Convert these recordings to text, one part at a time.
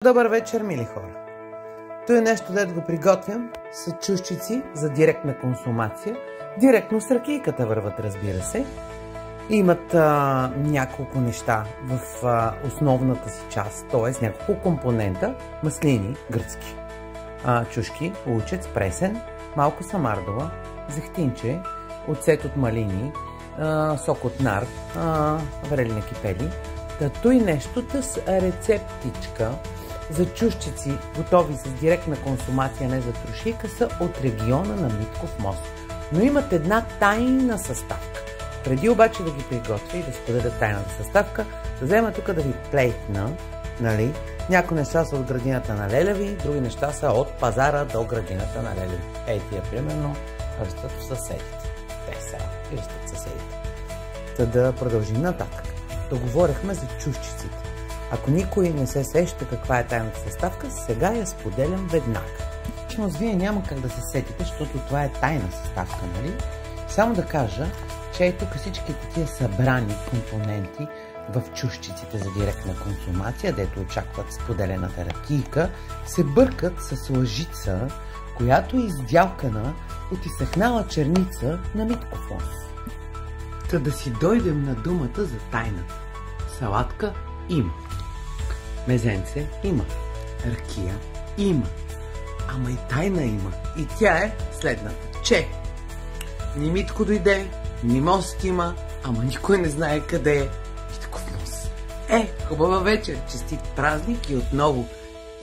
Добър вечер, мили хора! То е нещо, дето го приготвям с чушчици за директна консумация. Директно с ракийката върват, разбира се. Имат няколко неща в основната си част, т.е. няколко компонента. Маслини, гръцки, чушки, лучец, пресен, малко самардова, зехтинче, оцет от малини, сок от нар, варели кипели. Тато и нещото с рецептичка за чушчици, готови с директна консумация, не за трошийка, са от региона на Митков мост. Но имат една тайна съставка. Преди обаче да ги приготвя и да споделя тайната съставка, да взема тук да ви плейтна, нали? Някои неща са от градината на Лелеви, други неща са от пазара до градината на Лелеви. Ей, тия примерно растат в съседите. Те са и растат в съседите. Та да продължим нататък. Договорихме за чушчиците. Ако никой не се сеща каква е тайната съставка, сега я споделям веднага. Всъщност вие няма как да се сетите, защото това е тайна съставка, нали? Само да кажа, че и тук всичките тия събрани компоненти в чушчиците за директна консумация, дето очакват споделената ракийка, се бъркат с лъжица, която е издялкана от изсъхнала черница на Митков мост. Та да си дойдем на думата за тайната. Салатка има. Мезенце има. Ракия има. Ама и тайна има. И тя е следната. Че ни Митко дойде, ни мост има, ама никой не знае къде е Митков мост. Хубава вечер, честит празник и отново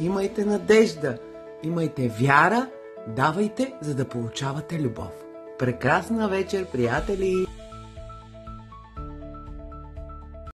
имайте надежда, имайте вяра, давайте, за да получавате любов. Прекрасна вечер, приятели!